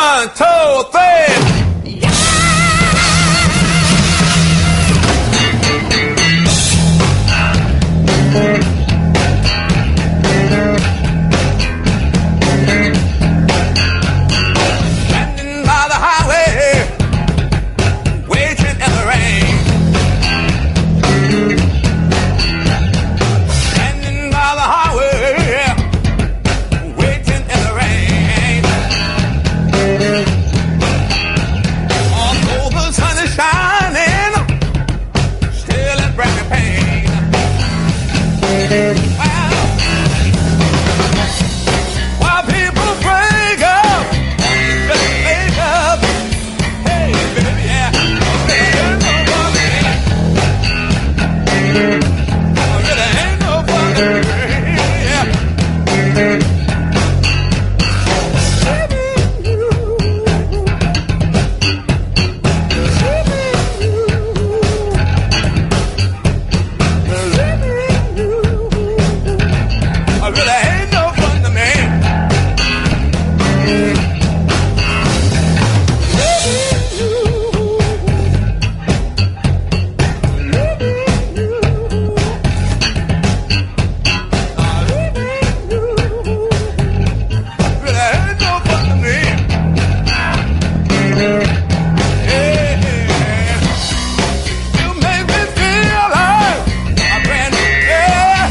1, 2, 3. Standing by the highway, waiting in the rain. Standing by the highway, waiting in the rain. Although the sun is shining, still it brings me pain. While people break up, just make up. Hey, baby, yeah. Really ain't no fun. Yeah. I really ain't no fun to me. Really ain't no fun to me. Yeah. You make me feel like a brand new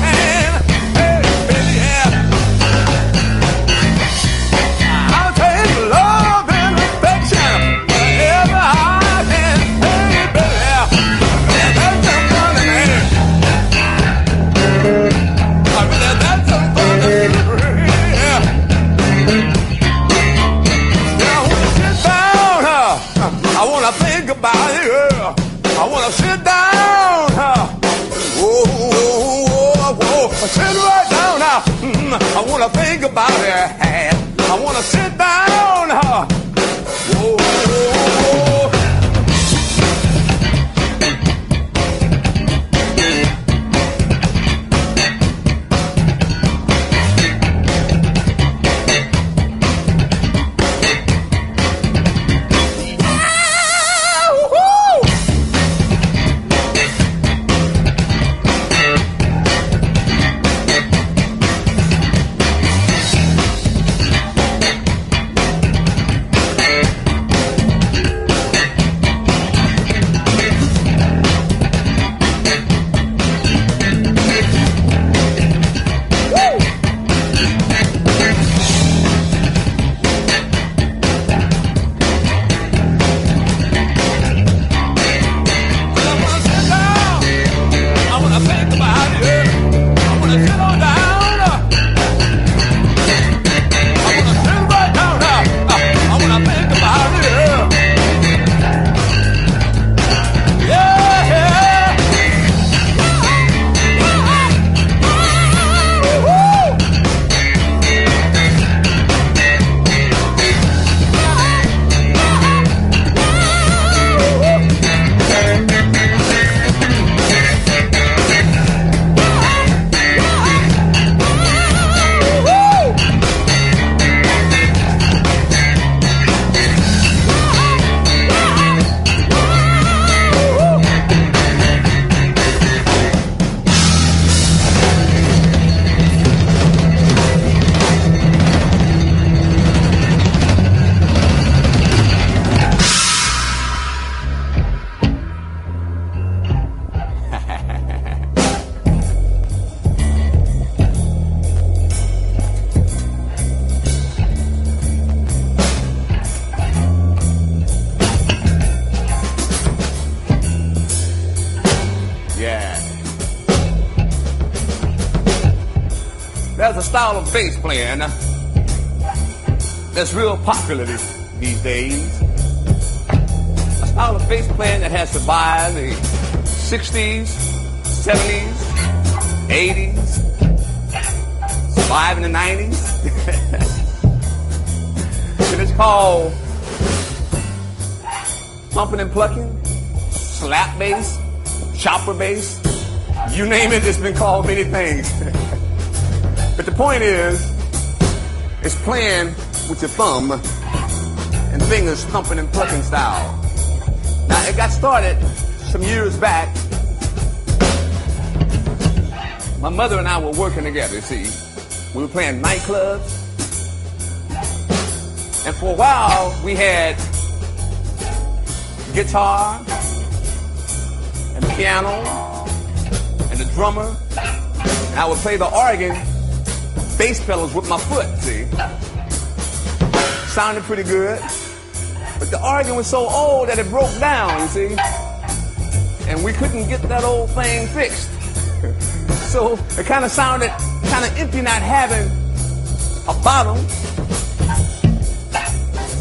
man. Hey, baby, yeah. I'll take love and affection wherever I can. Hey, baby, yeah. That's some fun to me. I really, that's some fun to me. Yeah. Yeah, I wanna sit down, I wanna think about it, yeah. I wanna sit down, whoa, whoa, whoa, whoa. Sit right down now. I wanna think about it. I wanna sit down, whoa, whoa, whoa. There's a style of bass playing that's real popular these days. A style of bass playing that has survived the 60s, 70s, 80s, survived in the 90s. And it's called pumping and plucking, slap bass, chopper bass. You name it, it's been called many things. But the point is, it's playing with your thumb and fingers thumping and plucking style. Now, it got started some years back. My mother and I were working together, see. We were playing nightclubs. And for a while, we had guitar and piano and the drummer. And I would play the organ, bass pedals with my foot, see. Sounded pretty good. But the organ was so old that it broke down, you see. And we couldn't get that old thing fixed. So it kind of sounded kind of empty not having a bottom.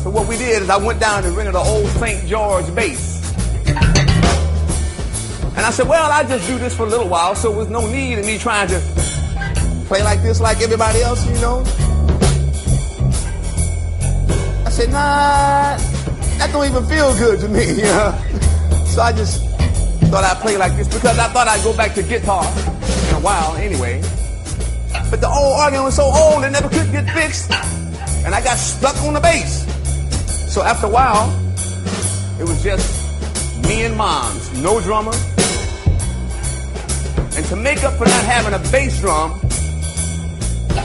So what we did is I went down and rented an old St. George bass. And I said, well, I'll just do this for a little while, so there was no need in me trying to play like this like everybody else, you know. I said, nah, that don't even feel good to me, you know. So I just thought I'd play like this because I thought I'd go back to guitar in a while anyway. But the old organ was so old it never could get fixed. And I got stuck on the bass. So after a while, it was just me and Moms, no drummer. And to make up for not having a bass drum,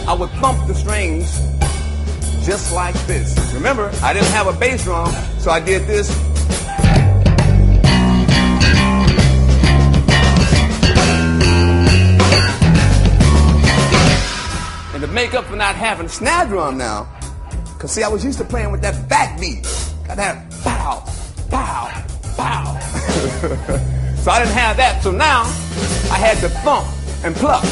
I would thump the strings just like this. Remember, I didn't have a bass drum, so I did this. And to make up for not having a snare drum now, because see, I was used to playing with that backbeat. Got that pow, pow, pow. So I didn't have that, so now I had to thump and pluck.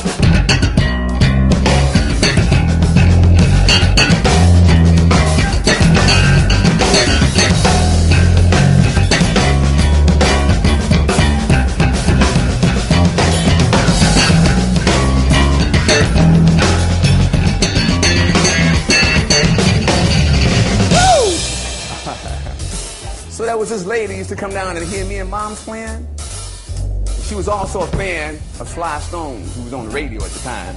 So there was this lady used to come down and hear me and Moms playing. She was also a fan of Sly Stone, who was on the radio at the time.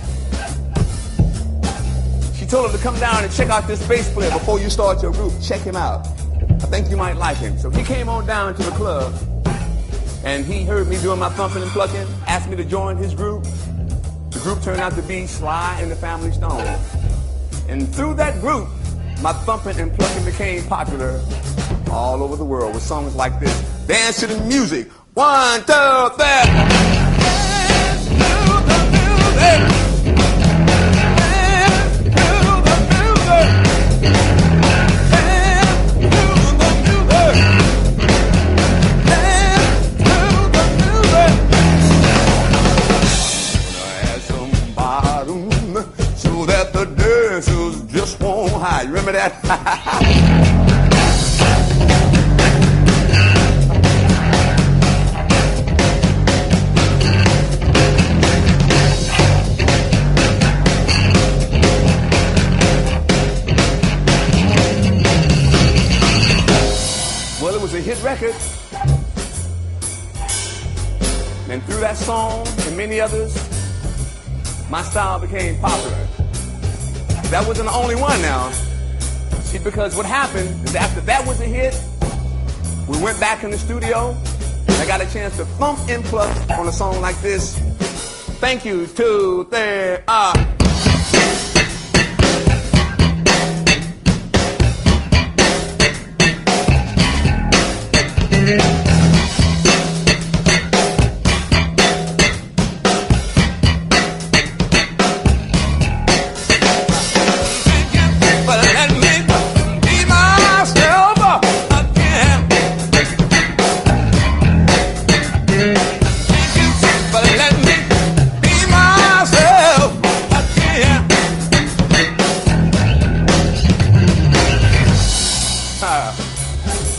She told him to come down and check out this bass player before you start your group. Check him out. I think you might like him. So he came on down to the club, and he heard me doing my thumping and plucking, asked me to join his group. The group turned out to be Sly and the Family Stone. And through that group, my thumping and plucking became popular all over the world with songs like this. Dance to the music. 1, 2, 3. Dance to the music. Dance to the music. Dance to the music. Dance to the music. Gonna add some bottom so that the dancers just won't hide. You remember that? A hit record, and through that song and many others, my style became popular. That wasn't the only one now. See, because what happened is after that was a hit, we went back in the studio, and I got a chance to thump and pluck on a song like this. Thank you, 2, 3,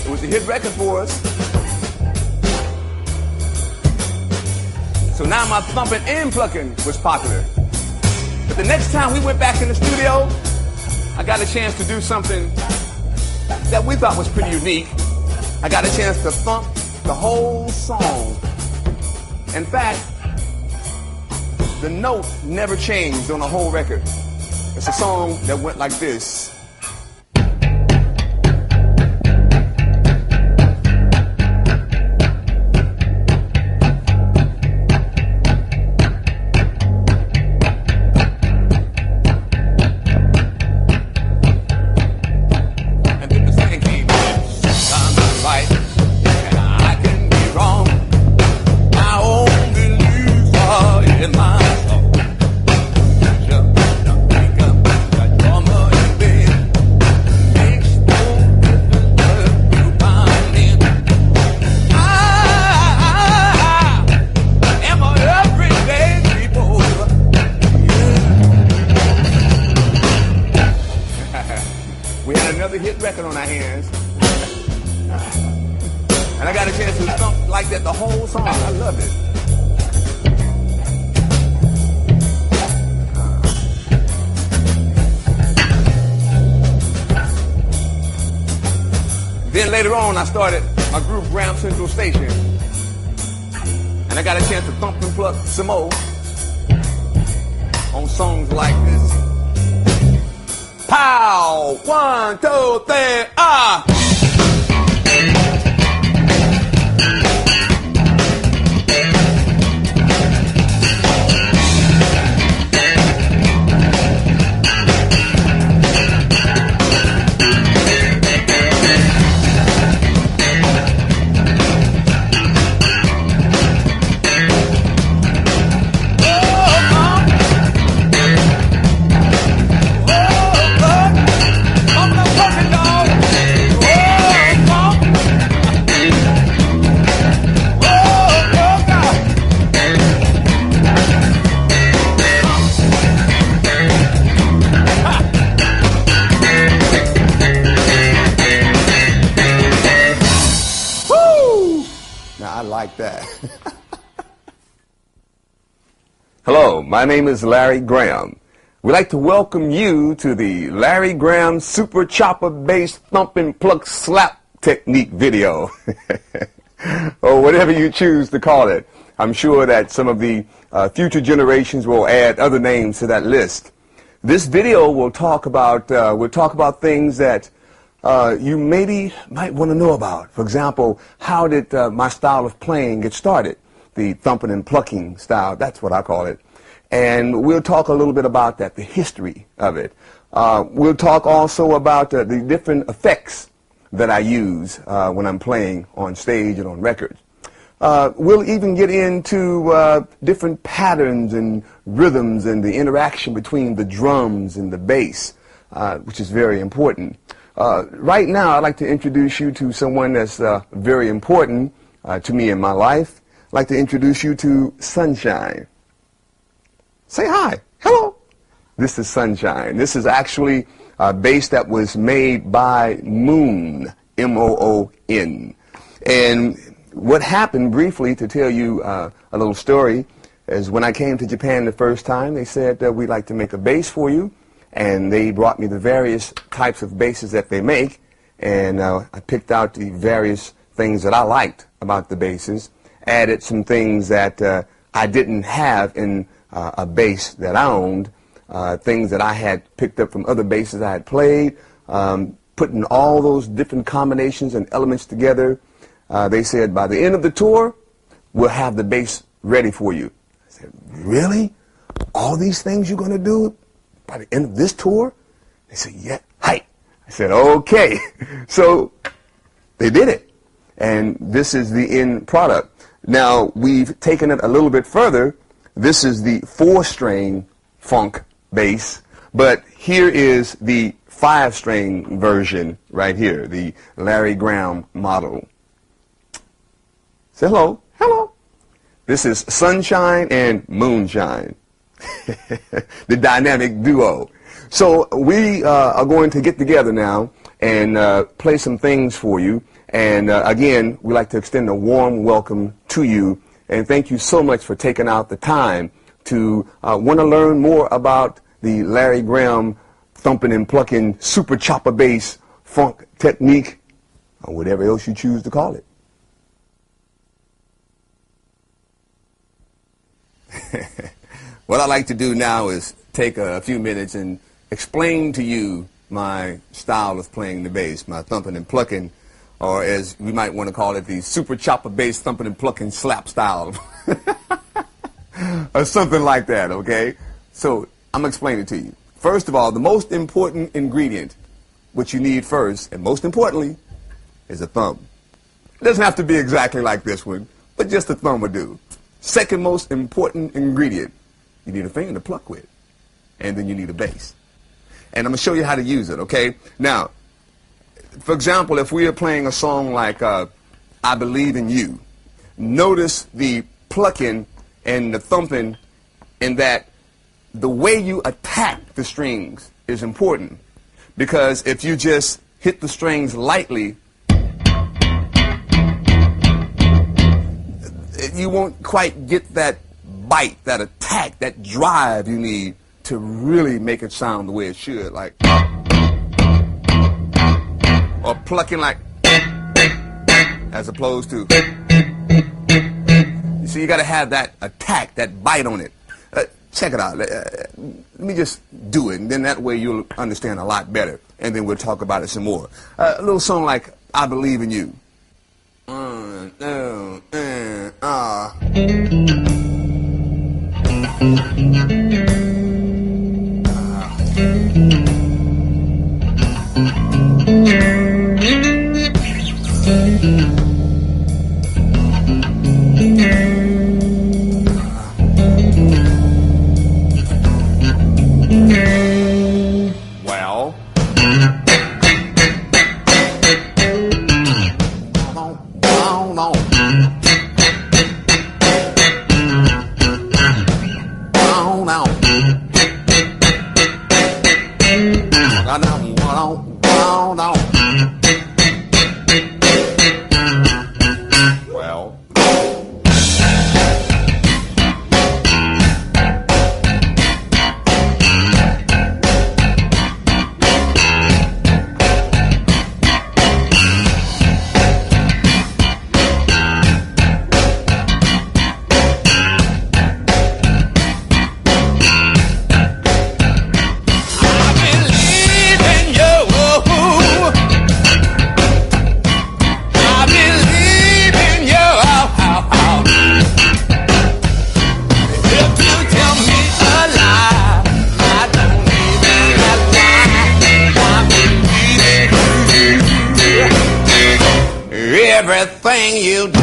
It was a hit record for us. So now my thumping and plucking was popular. But the next time we went back in the studio, I got a chance to do something that we thought was pretty unique. I got a chance to thump the whole song. In fact, the note never changed on the whole record. It's a song that went like this. another hit record on our hands. And I got a chance to thump like that the whole song. I loved it. Then later on, I started my group, Graham Central Station. And I got a chance to thump and pluck some more on songs like this. Pow! 1, 2, 3, ah! Like that. Hello, my name is Larry Graham. We'd like to welcome you to the Larry Graham Super Chopper Bass Thump and Pluck Slap Technique video. Or whatever you choose to call it. I'm sure that some of the future generations will add other names to that list. This video will talk about things that you maybe might want to know about. For example, how did my style of playing get started? The thumping and plucking style, that's what I call it. And we'll talk a little bit about that, the history of it. We'll talk also about the different effects that I use when I'm playing on stage and on records. We'll even get into different patterns and rhythms and the interaction between the drums and the bass, which is very important. Right now, I'd like to introduce you to someone that's very important to me in my life. I'd like to introduce you to Sunshine. Say hi. Hello. This is Sunshine. This is actually a bass that was made by Moon, M-O-O-N. And what happened, briefly, to tell you a little story, is when I came to Japan the first time, they said, we'd like to make a bass for you. And they brought me the various types of basses that they make, and I picked out the various things that I liked about the basses, added some things that I didn't have in a bass that I owned, things that I had picked up from other basses I had played, putting all those different combinations and elements together. They said, by the end of the tour, we'll have the bass ready for you. I said, really? All these things you're going to do by the end of this tour? They said, yeah, hi. I said, okay. So they did it. And this is the end product. Now, we've taken it a little bit further. This is the 4-string funk bass, but here is the 5-string version right here, the Larry Graham model. Say hello. Hello. This is Sunshine and Moonshine. The dynamic duo. So we are going to get together now and play some things for you. And again, we'd like to extend a warm welcome to you. And thank you so much for taking out the time to want to learn more about the Larry Graham thumping and plucking super chopper bass funk technique, or whatever else you choose to call it. What I'd like to do now is take a few minutes and explain to you my style of playing the bass, my thumping and plucking, or as we might want to call it, the super chopper bass thumping and plucking slap style, or something like that, okay? So I'm going to explain it to you. First of all, the most important ingredient, what you need first, and most importantly, is a thumb. It doesn't have to be exactly like this one, but just a thumb will do. Second most important ingredient, you need a finger to pluck with, and then you need a bass. And I'm going to show you how to use it, okay? Now, for example, if we are playing a song like I Believe in You, notice the plucking and the thumping in that the way you attack the strings is important. Because if you just hit the strings lightly, you won't quite get that bite, that attack, that drive you need to really make it sound the way it should, like, or plucking like, as opposed to, you see, you got to have that attack, that bite on it. Check it out. Let me just do it, and then that way you'll understand a lot better, and then we'll talk about it some more. A little song like I Believe in You. Well, everything you do.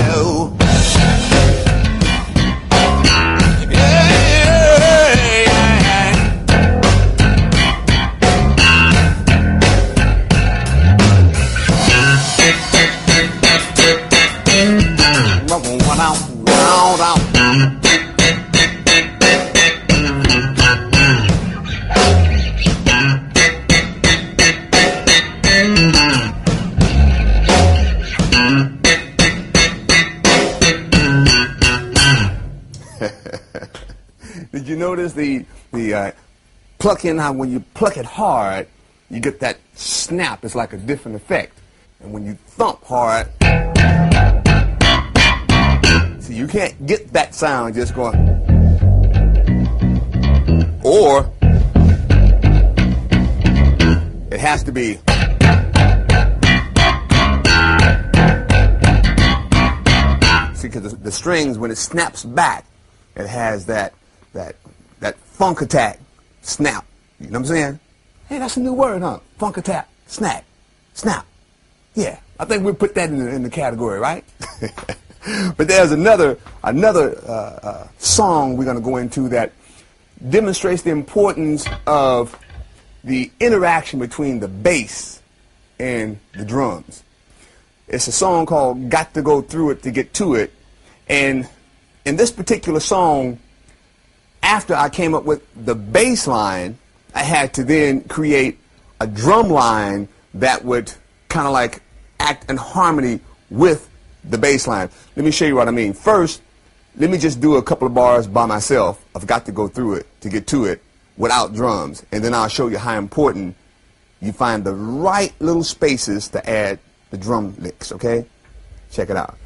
Did you notice the plucking, how when you pluck it hard, you get that snap? It's like a different effect. And when you thump hard, see, you can't get that sound just going. Or it has to be. See, because the strings, when it snaps back, it has that funk attack snap. You know what I'm saying? Hey, that's a new word, huh? Funk attack, snap, snap. Yeah, I think we'll put that in the category, right? But there's another song we're going to go into that demonstrates the importance of the interaction between the bass and the drums. It's a song called Got to Go Through It to Get to It. And in this particular song, after I came up with the bass line, I had to then create a drum line that would kind of like act in harmony with the bass line. Let me show you what I mean. First, let me just do a couple of bars by myself. I've got to go through it to get to it without drums. And then I'll show you how important you find the right little spaces to add the drum licks, okay? Check it out.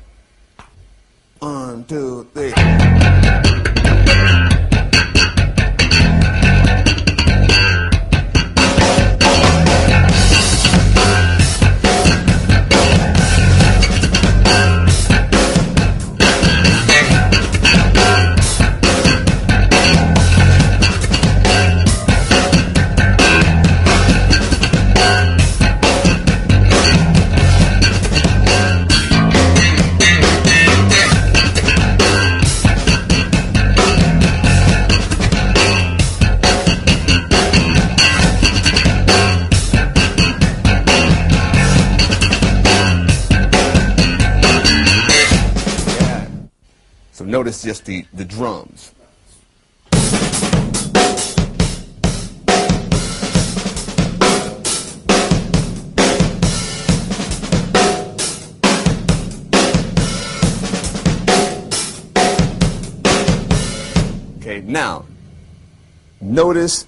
1, 2, 3. So notice just the drums. Now, notice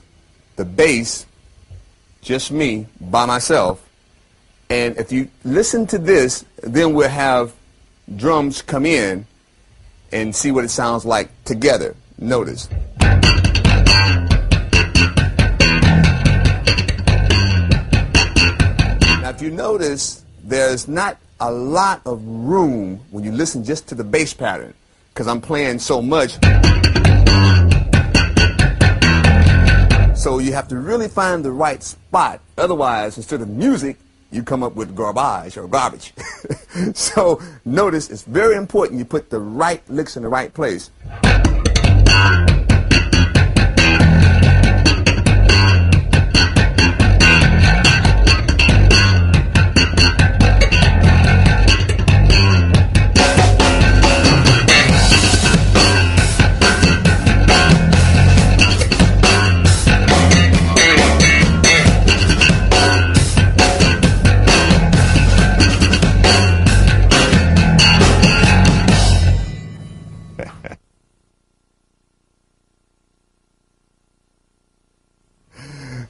the bass, just me, by myself. And if you listen to this, then we'll have drums come in and see what it sounds like together. Notice. Now, if you notice, there's not a lot of room when you listen just to the bass pattern, because I'm playing so much. So you have to really find the right spot. Otherwise, instead of music, you come up with garbage or garbage. So notice it's very important you put the right licks in the right place.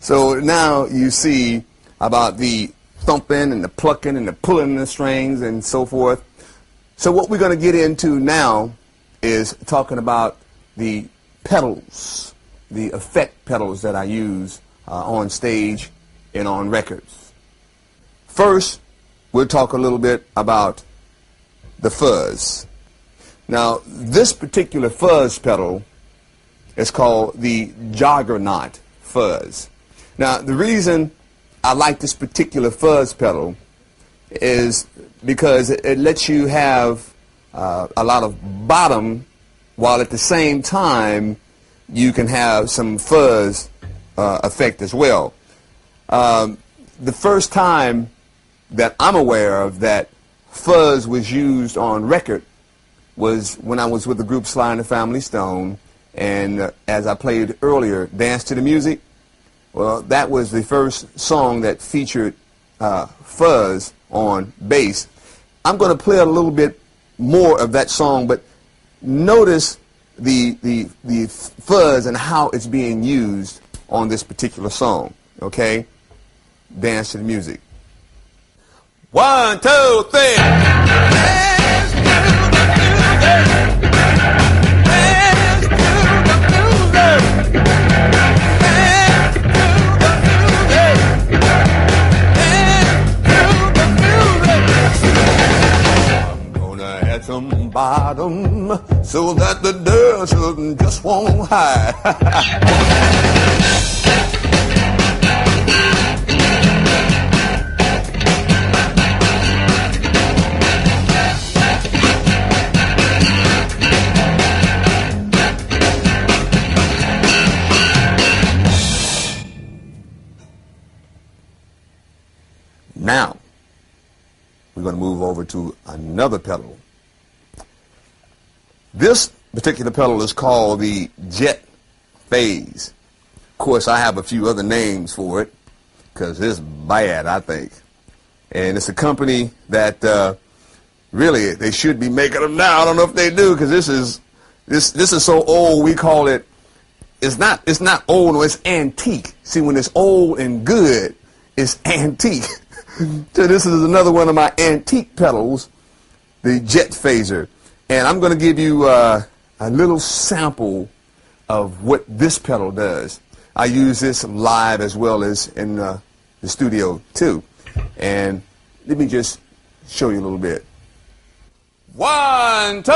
So now you see about the thumping and the plucking and the pulling the strings and so forth. So what we're going to get into now is talking about the pedals, the effect pedals that I use on stage and on records. First, we'll talk a little bit about the fuzz. Now, this particular fuzz pedal is called the Juggernaut fuzz. Now, the reason I like this particular fuzz pedal is because it lets you have a lot of bottom, while at the same time you can have some fuzz effect as well. The first time that I'm aware of that fuzz was used on record was when I was with the group Sly and the Family Stone, and as I played earlier, Dance to the Music. Well, that was the first song that featured fuzz on bass. I'm going to play a little bit more of that song, but notice the fuzz and how it's being used on this particular song. Okay? Dance to the Music. 1, 2, 3. Some bottom so that the dirt just won't hide. Now, we're going to move over to another pedal. This particular pedal is called the Jet Phase. Of course, I have a few other names for it because it's bad, I think. And it's a company that really they should be making them now. I don't know if they do, because this is so old. We call it. It's not old. No, it's antique. See, when it's old and good, it's antique. So this is another one of my antique pedals, the Jet Phaser. And I'm going to give you a little sample of what this pedal does. I use this live as well as in the studio too. And let me just show you a little bit. 1, 2.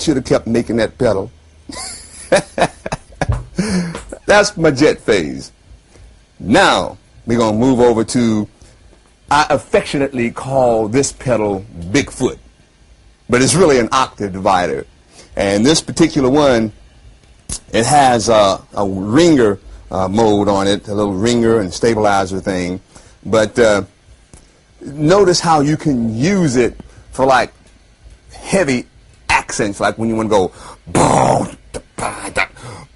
should have kept making that pedal. That's my jet phase. Now we're going to move over to, I affectionately call this pedal Bigfoot, but it's really an octave divider. And this particular one, it has a ringer mode on it, a little ringer and stabilizer thing. But notice how you can use it for like heavy accents, like when you want to go boom,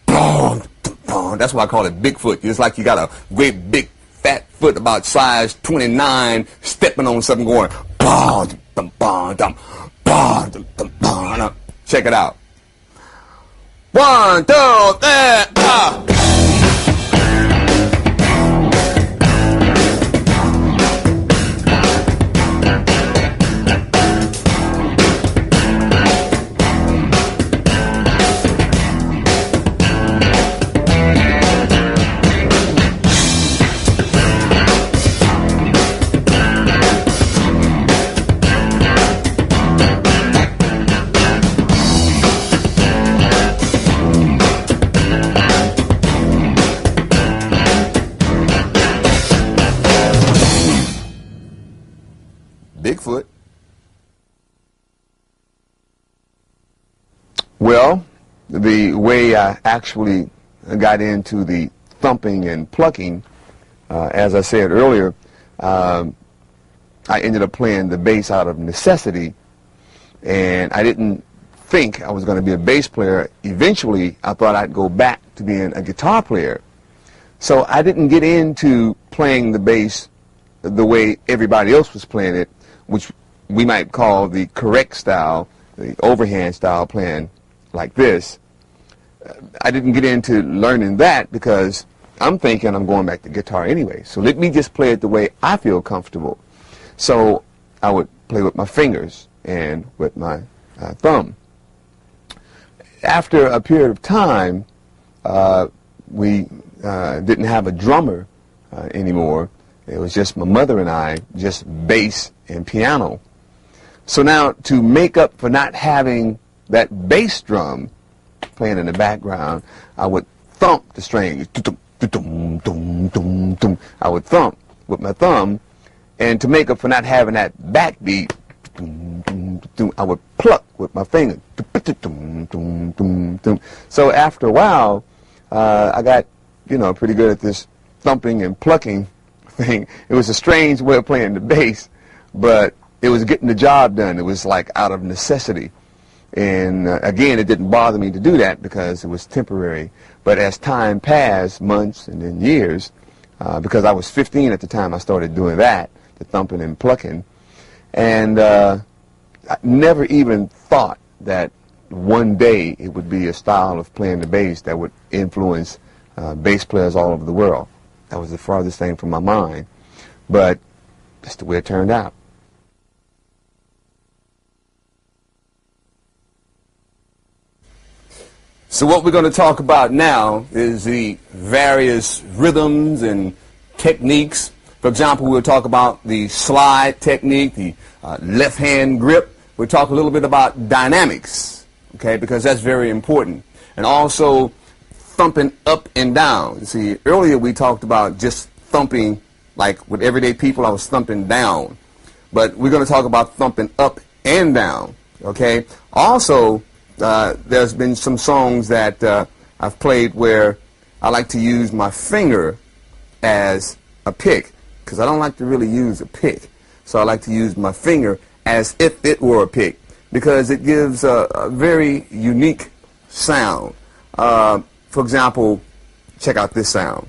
boom, boom. That's why I call it Bigfoot. It's like you got a great big fat foot about size 29 stepping on something going boom, boom, boom, boom, boom, boom. Check it out. 1, 2, 3, Bigfoot. Well, the way I actually got into the thumping and plucking, as I said earlier, I ended up playing the bass out of necessity, and I didn't think I was going to be a bass player. Eventually, I thought I'd go back to being a guitar player. So I didn't get into playing the bass the way everybody else was playing it, which we might call the correct style, the overhand style, playing like this. I didn't get into learning that because I'm thinking I'm going back to guitar anyway. So let me just play it the way I feel comfortable. So I would play with my fingers and with my thumb. After a period of time, we didn't have a drummer anymore. It was just my mother and I, just bass and piano. So now, to make up for not having that bass drum playing in the background, I would thump the strings. I would thump with my thumb, and to make up for not having that backbeat, I would pluck with my finger. So after a while, I got, pretty good at this thumping and plucking thing. It was a strange way of playing the bass, but it was getting the job done. It was like out of necessity. And again, it didn't bother me to do that because it was temporary. But as time passed, months and then years, because I was 15 at the time I started doing that, the thumping and plucking, and I never even thought that one day it would be a style of playing the bass that would influence bass players all over the world. That was the farthest thing from my mind, but that's the way it turned out. So what we're going to talk about now is the various rhythms and techniques. For example, we'll talk about the slide technique, the left hand grip. We'll talk a little bit about dynamics, okay, because that's very important. And also thumping up and down. You see, earlier we talked about just thumping, like with everyday people, I was thumping down. But we're going to talk about thumping up and down, okay? Also, there's been some songs that I've played where I like to use my finger as a pick, because I don't like to really use a pick. So I like to use my finger as if it were a pick, because it gives a very unique sound. For example, check out this sound.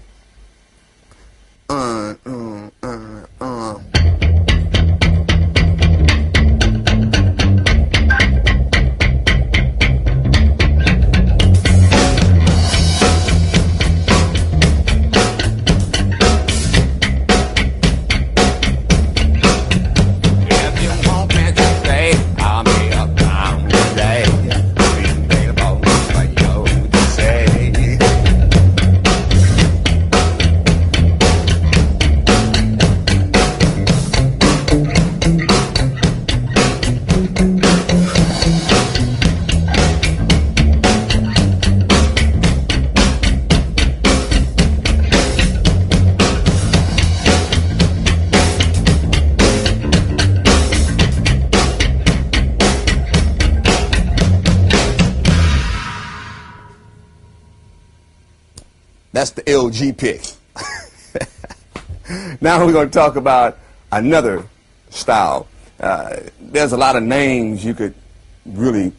That's the LG pick. Now we're going to talk about another style. There's a lot of names you could really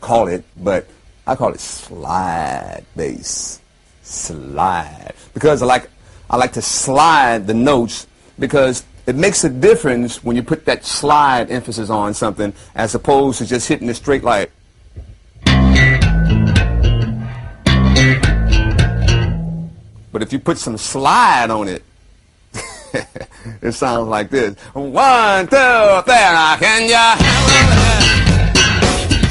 call it, but I call it slide bass. Slide. Because I like to slide the notes, because it makes a difference when you put that slide emphasis on something as opposed to just hitting it straight like. But if you put some slide on it, it sounds like this. 1, 2, 3, can you handle that?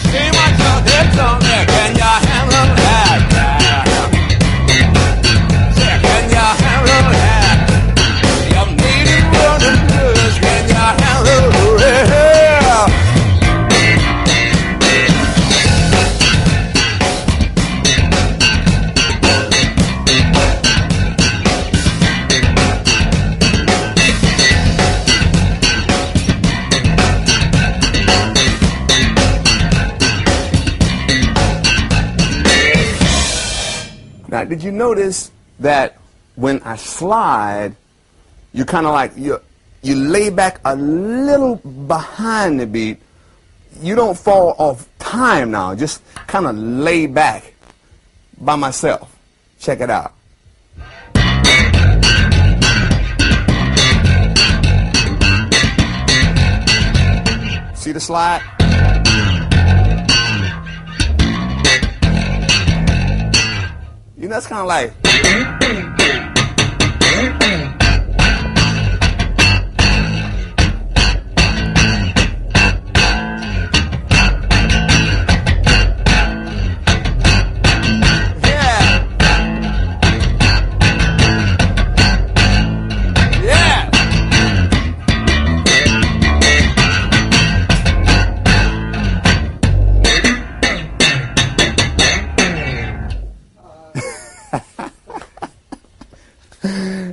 See what you did on there, can you handle that? Say, can you handle that? You need it running good, can you handle it? Now, did you notice that when I slide, you kind of like, you lay back a little behind the beat. You don't fall off time now. Just kind of lay back by myself. Check it out. See the slide? You know, it's kind of like.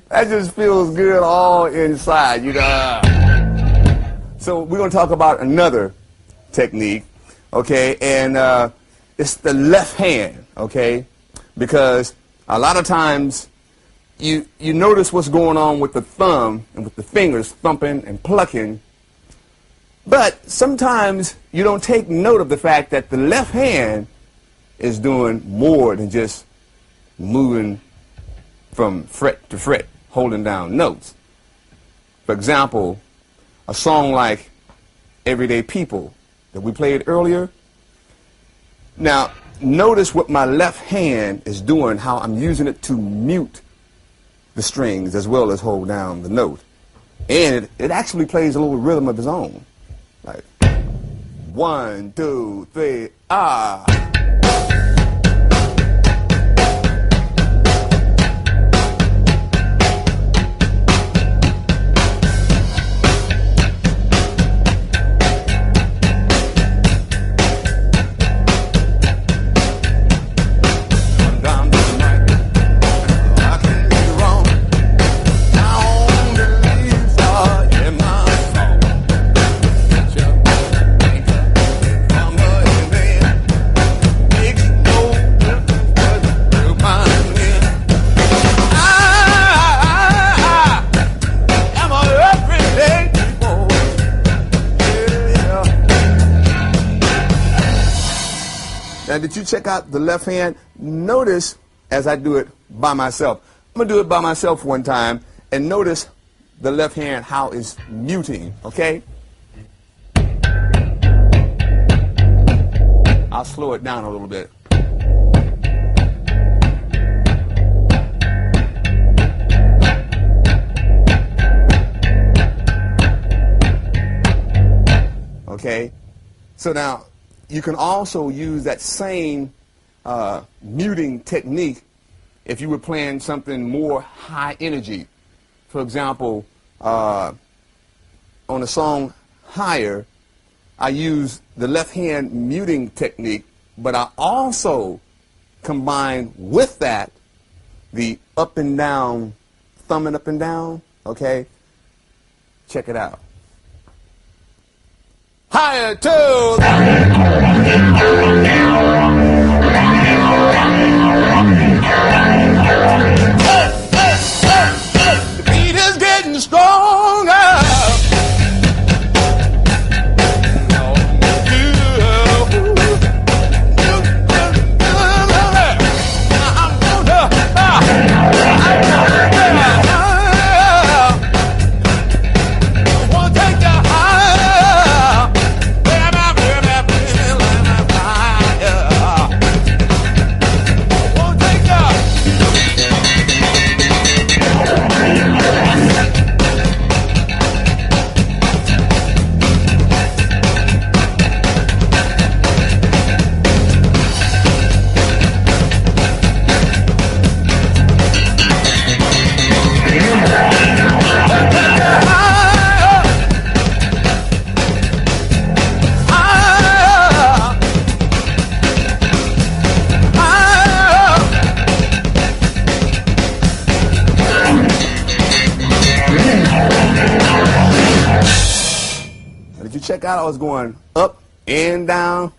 That just feels good all inside, you know. So we're going to talk about another technique, okay, and it's the left hand, okay, because a lot of times you notice what's going on with the thumb and with the fingers thumping and plucking, but sometimes you don't take note of the fact that the left hand is doing more than just moving from fret to fret, holding down notes. For example, a song like Everyday People that we played earlier. Now, notice what my left hand is doing, how I'm using it to mute the strings as well as hold down the note. And it actually plays a little rhythm of its own. Like 1, 2, 3, ah. Now, did you check out the left hand? Notice as I do it by myself. I'm going to do it by myself one time, and notice the left hand, how it's muting, okay? I'll slow it down a little bit. Okay? So now, you can also use that same muting technique if you were playing something more high energy. For example, on the song Higher, I use the left hand muting technique, but I also combine with that the up and down, thumbing up and down, okay? Check it out. Higher to the out I was going up and down.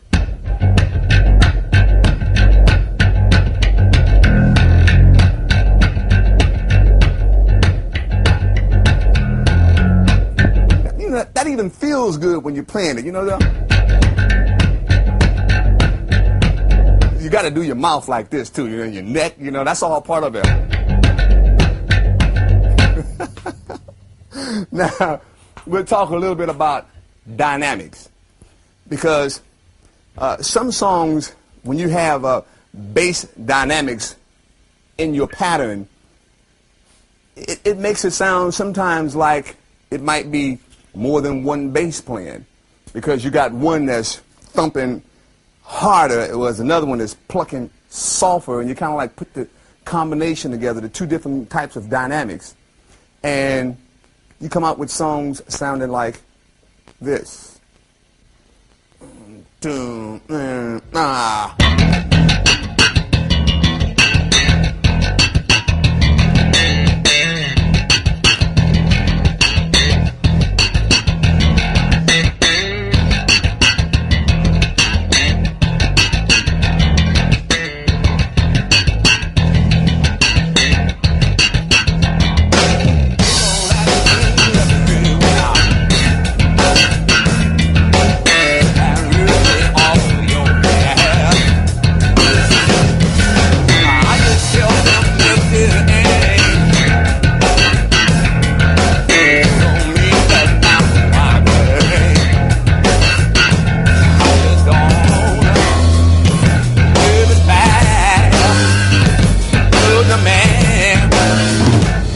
You know, that even feels good when you're playing it, you know that? You got to do your mouth like this too, you know, your neck, you know, that's all part of it. Now, we'll talk a little bit about dynamics, because some songs, when you have bass dynamics in your pattern, it makes it sound sometimes like it might be more than one bass playing, because you got one that's thumping harder, it was another one that's plucking softer, and you kind of like put the combination together, the two different types of dynamics, and you come out with songs sounding like this.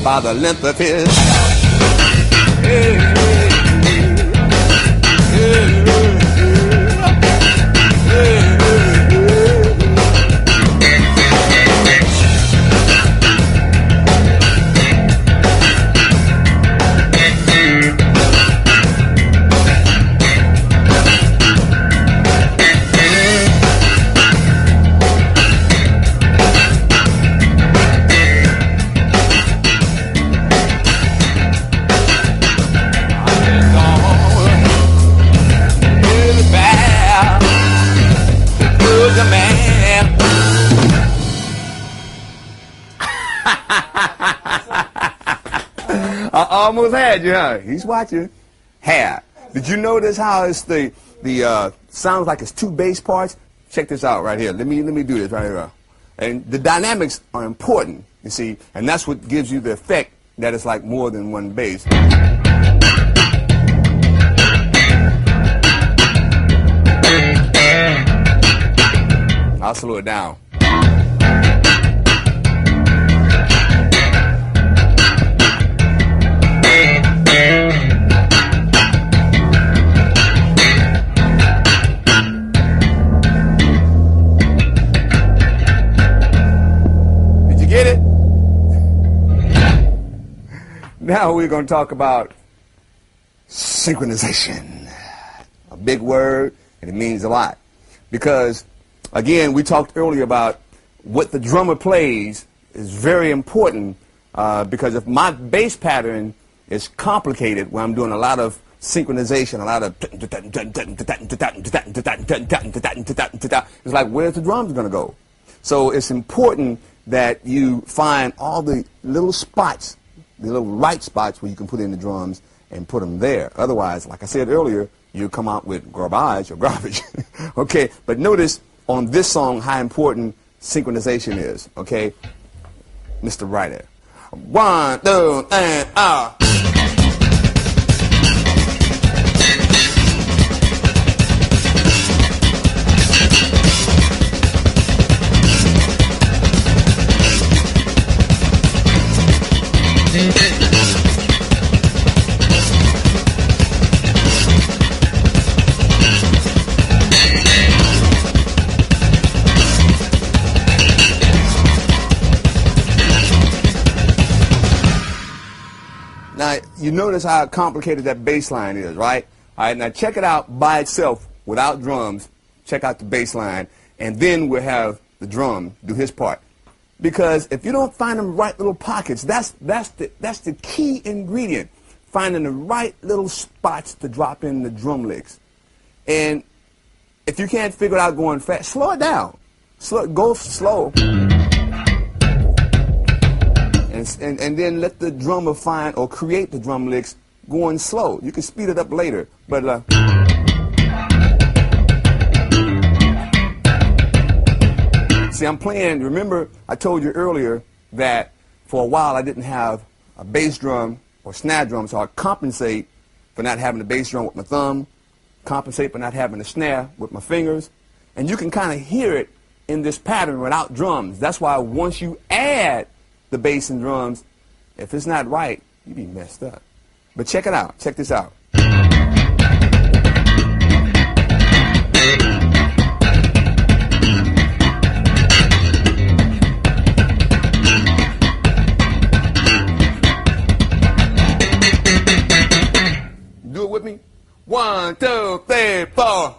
By the length of his I almost had you, huh? He's watching. Had. Did you notice how it's the sounds like it's two bass parts? Check this out right here. Let me do this right here. And the dynamics are important, you see, and that's what gives you the effect that it's like more than one bass. I'll slow it down. Now we're going to talk about synchronization. A big word, and it means a lot. Because, again, we talked earlier about what the drummer plays is very important, because if my bass pattern is complicated, where I'm doing a lot of synchronization, a lot of it's like, where's the drums going to go? So it's important that you find all the little spots, the little right spots where you can put in the drums and put them there. Otherwise, like I said earlier, you come out with garbage or garbage. Okay, but notice on this song how important synchronization is. Okay, Mr. Writer. 1, 2, and Now, you notice how complicated that bass line is, right? All right, now check it out by itself, without drums. Check out the bass line, and then we'll have the drum do his part. Because if you don't find them right little pockets, that's the key ingredient finding the right little spots to drop in the drum licks. And if you can't figure it out going fast, slow it down. Go slow. And then let the drummer find or create the drum licks going slow. You can speed it up later, but see, I'm playing. Remember, I told you earlier that for a while I didn't have a bass drum or snare drum, so I compensate for not having the bass drum with my thumb, compensate for not having the snare with my fingers, and you can kind of hear it in this pattern without drums. That's why once you add the bass and drums, if it's not right, you be messed up. But check it out. Check this out. Do it with me. 1, 2, 3, 4.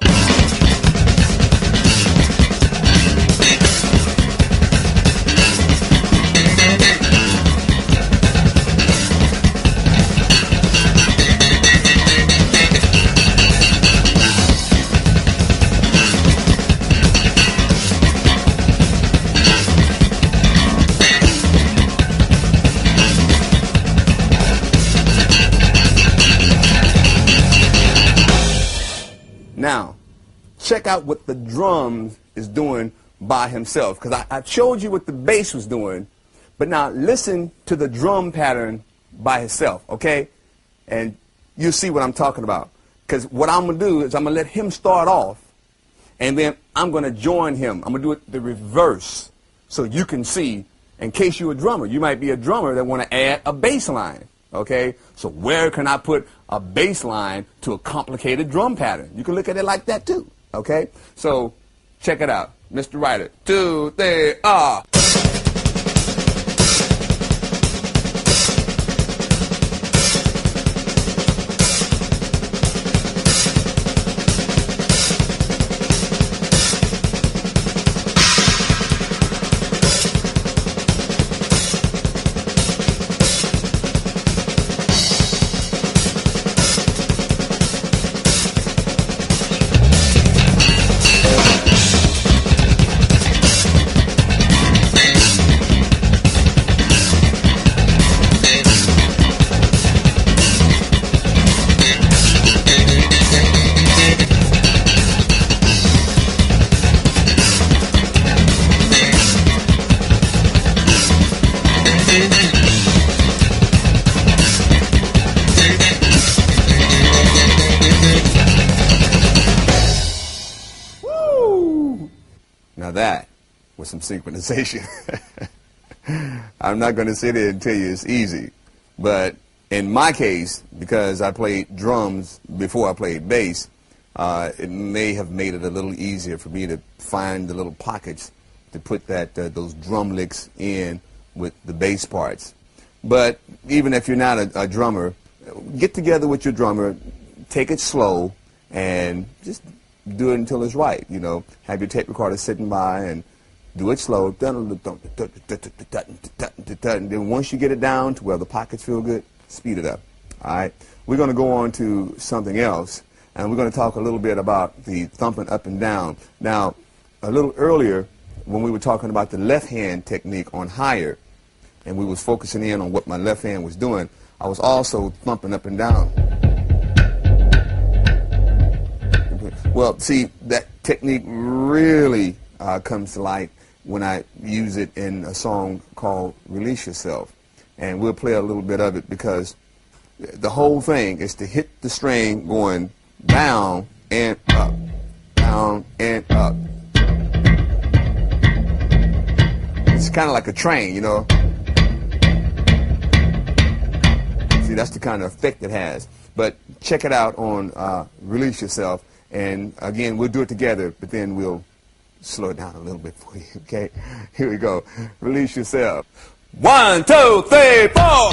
Now, check out what the drums is doing by himself, because I showed you what the bass was doing, but now listen to the drum pattern by himself, okay? And you'll see what I'm talking about, because what I'm going to do is I'm going to let him start off, and then I'm going to join him. I'm going to do it the reverse, so you can see, in case you're a drummer. You might be a drummer that want to add a bass line. Okay, so where can I put a bass line to a complicated drum pattern? You can look at it like that too. Okay, so check it out, Mr. Ryder. 2, 3, ah. Now that was some synchronization. I'm not going to sit here and tell you it's easy, but in my case, because I played drums before I played bass, it may have made it a little easier for me to find the little pockets to put those drum licks in with the bass parts. But even if you're not a drummer, get together with your drummer, take it slow, and just do it until it's right. You know, have your tape recorder sitting by and do it slow. And then once you get it down to where the pockets feel good, speed it up. All right. We're going to go on to something else, and we're going to talk a little bit about the thumping up and down. Now, a little earlier, when we were talking about the left hand technique on higher, and we was focusing in on what my left hand was doing, I was also thumping up and down. Well, see, that technique really comes to light when I use it in a song called Release Yourself. And we'll play a little bit of it, because the whole thing is to hit the string going down and up, down and up. It's kind of like a train, you know. See, that's the kind of effect it has. But check it out on Release Yourself. And again, we'll do it together, but then we'll slow it down a little bit for you, okay? Here we go. Release Yourself. 1, 2, 3, 4.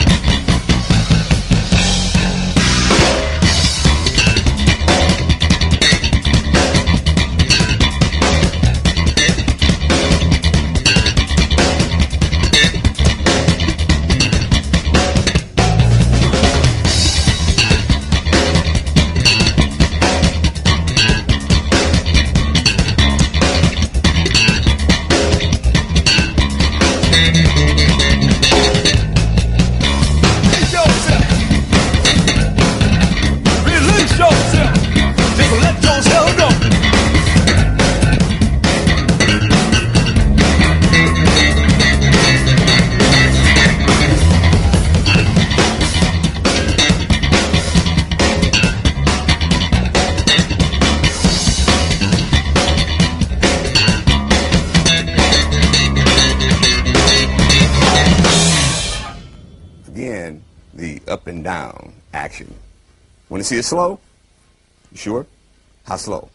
up and down action. Want to see it slow? You sure? How slow?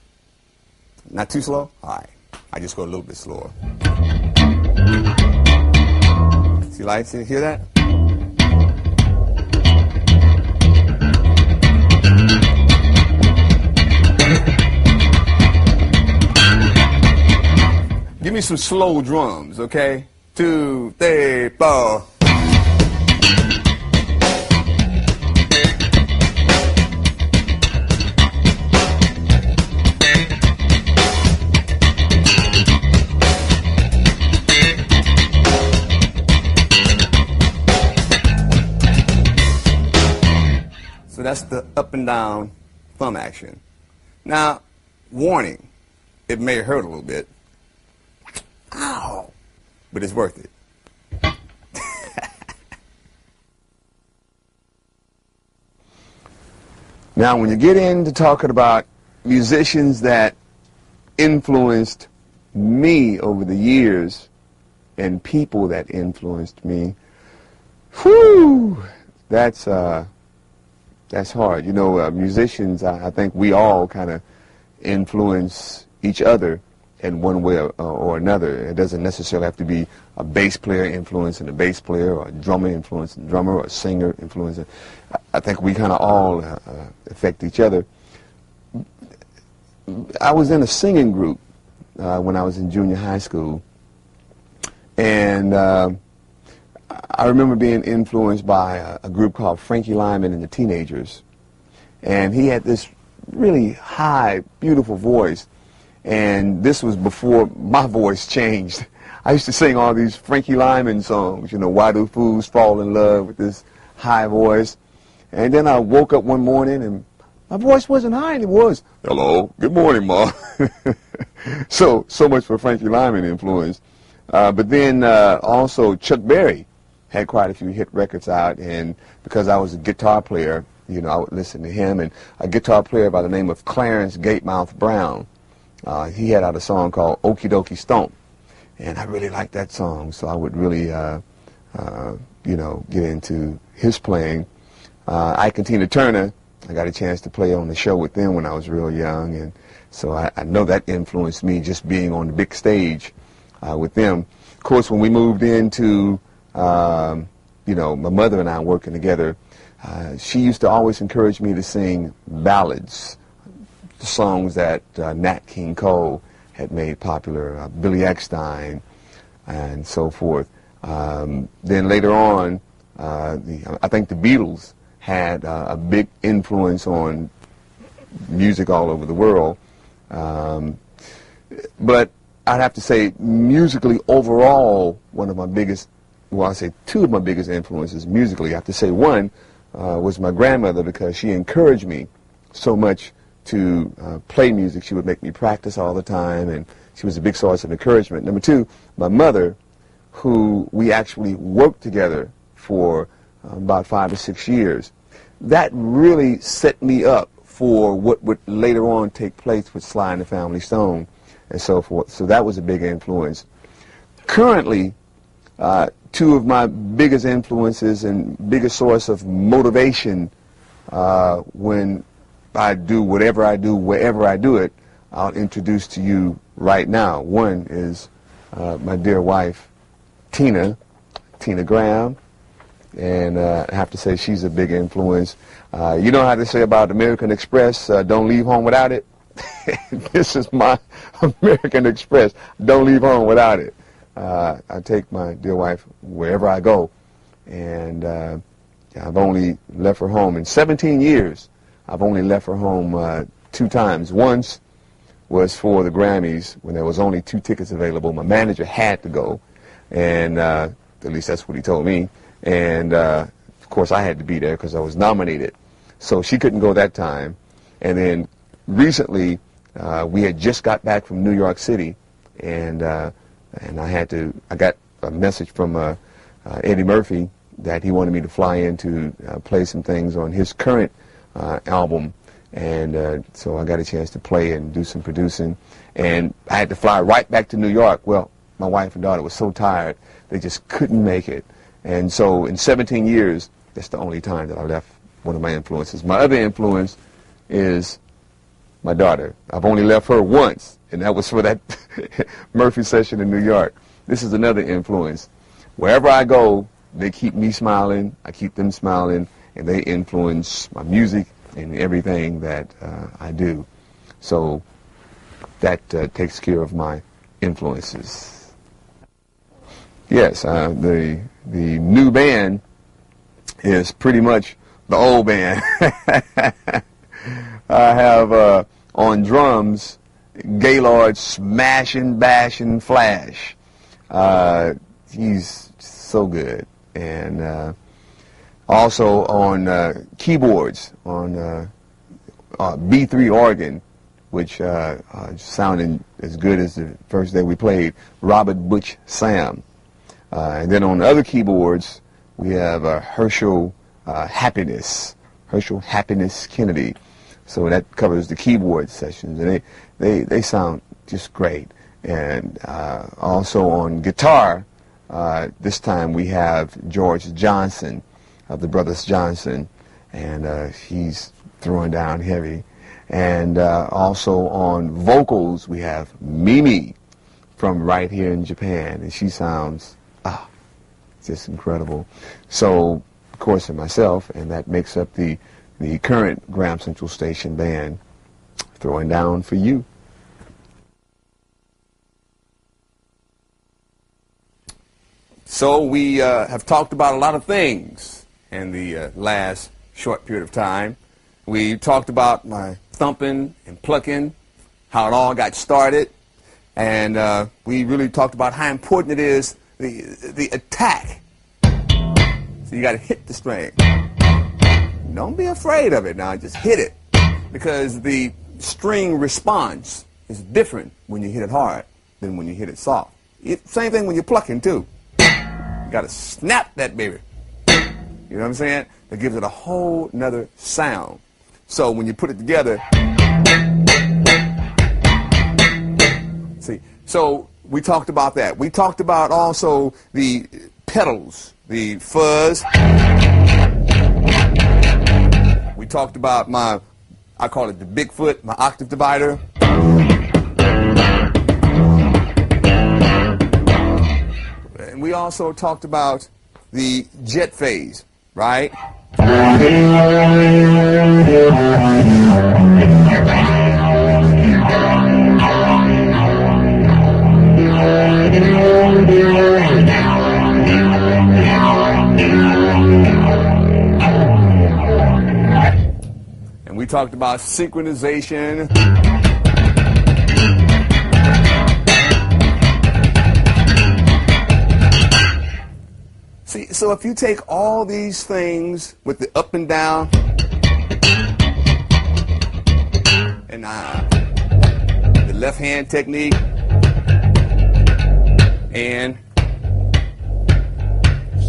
Not too slow? All right. I just go a little bit slower. See lights? Hear that? Give me some slow drums, okay? 2, 3, 4. So that's the up and down thumb action. Now, warning, it may hurt a little bit. Ow! But it's worth it. Now, when you get into talking about musicians that influenced me over the years and people that influenced me, whew, that's hard. You know, musicians, I think we all kind of influence each other in one way or another. It doesn't necessarily have to be a bass player influencing a bass player, or a drummer influencing a drummer, or a singer influencing. I think we kind of all affect each other. I was in a singing group when I was in junior high school, and I remember being influenced by a group called Frankie Lyman and the Teenagers, and he had this really high, beautiful voice. And this was before my voice changed. I used to sing all these Frankie Lyman songs, you know, Why Do Fools Fall in Love, with this high voice. And then I woke up one morning and my voice wasn't high anymore. Hello, good morning, Ma. So much for Frankie Lyman influence. But then also Chuck Berry had quite a few hit records out, and because I was a guitar player, you know, I would listen to him, and a guitar player by the name of Clarence Gatemouth Brown. He had out a song called Okie Dokie Stomp, and I really liked that song, so I would really, you know, get into his playing. Ike and Tina Turner, I got a chance to play on the show with them when I was real young, and so I know that influenced me, just being on the big stage with them. Of course, when we moved into, you know, my mother and I working together, she used to always encourage me to sing ballads, the songs that Nat King Cole had made popular, Billy Eckstine, and so forth. Then later on, I think the Beatles had a big influence on music all over the world. But I'd have to say, musically overall, one of my biggest, well, I say two of my biggest influences musically. I have to say one was my grandmother, because she encouraged me so much to play music. She would make me practice all the time, and she was a big source of encouragement. Number two, my mother, who we actually worked together for about 5 or 6 years. That really set me up for what would later on take place with Sly and the Family Stone and so forth. So that was a big influence. Currently, two of my biggest influences and biggest source of motivation when I do whatever I do, wherever I do it, I'll introduce to you right now. One is my dear wife, Tina Graham, and I have to say she's a big influence. You know how they say about American Express, don't leave home without it? This is my American Express, don't leave home without it. I take my dear wife wherever I go, and I've only left her home in 17 years. I've only left her home 2 times. Once was for the Grammys when there was only 2 tickets available. My manager had to go, and at least that's what he told me. And of course I had to be there because I was nominated. So she couldn't go that time. And then recently we had just got back from New York City, and I got a message from Eddie Murphy that he wanted me to fly in to play some things on his current album, and so I got a chance to play and do some producing, and I had to fly right back to New York. Well, my wife and daughter were so tired they just couldn't make it, and so in 17 years That's the only time that I left one of my influences. My other influence is my daughter. I've only left her once, and that was for that Murphy session in New York. This is another influence. Wherever I go, they keep me smiling, I keep them smiling, and they influence my music and everything that I do. So that takes care of my influences. Yes, the new band is pretty much the old band. I have on drums Gaylord Smashing Bashing Flash. He's so good. And also on keyboards on B3 organ, which sounded as good as the first day we played, Robert Butch Sam. And then on the other keyboards, we have Herschel Happiness Kennedy. So that covers the keyboard sessions, and they sound just great. And also on guitar, this time we have George Johnson of the Brothers Johnson, and he's throwing down heavy. And also on vocals, we have Mimi from right here in Japan, and she sounds just incredible. So, of course, and myself, and that makes up the current Graham Central Station band, throwing down for you. So we have talked about a lot of things in the last short period of time. We talked about my thumping and plucking, how it all got started, and we really talked about how important it is, the attack. So you got to hit the string. Don't be afraid of it now, just hit it, because the string response is different when you hit it hard than when you hit it soft. Same thing when you're plucking too. You got to snap that baby. You know what I'm saying? That gives it a whole nother sound. So when you put it together, see, so we talked about that. We talked about also the pedals, the fuzz. We talked about I call it the Bigfoot, my octave divider. And we also talked about the jet phase, right? And we talked about synchronization. See, so if you take all these things with the up and down and the left hand technique and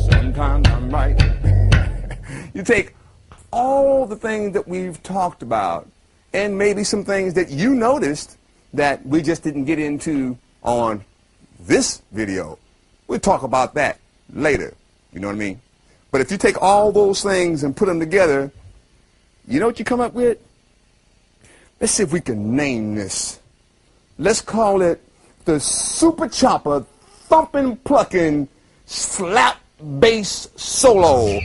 sometimes I'm right, you take all the things that we've talked about and maybe some things that you noticed that we just didn't get into on this video. We'll talk about that later. You know what I mean? But if you take all those things and put them together, you know what you come up with? Let's see if we can name this. Let's call it the Super Chopper Thumping Plucking Slap Bass Solo.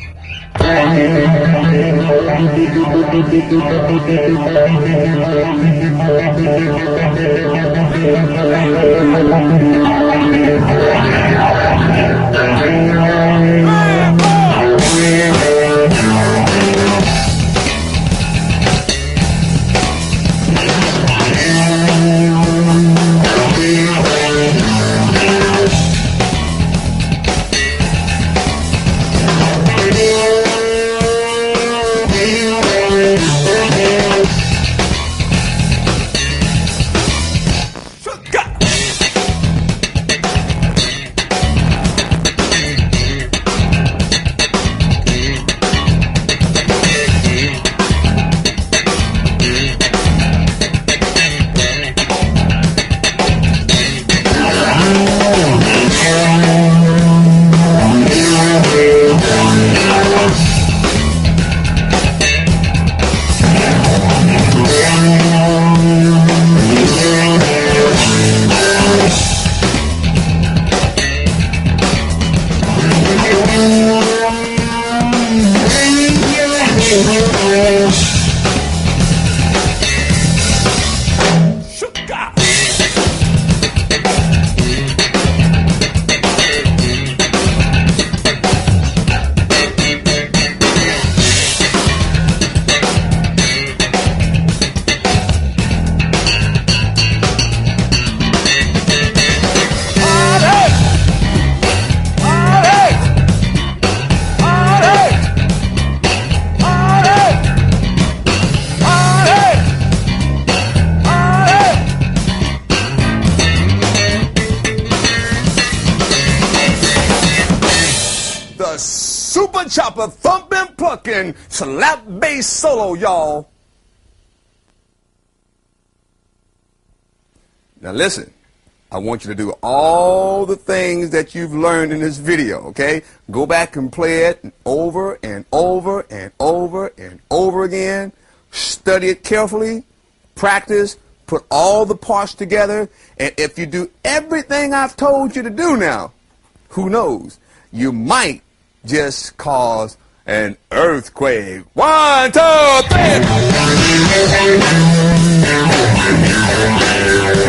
the super chopper thumping, plucking, slap bass solo, y'all. Now listen, I want you to do all the things that you've learned in this video, okay? Go back and play it over and over and over and over again. Study it carefully, practice, put all the parts together, and if you do everything I've told you to do now, who knows, you might just cause an earthquake. 1, 2, 3.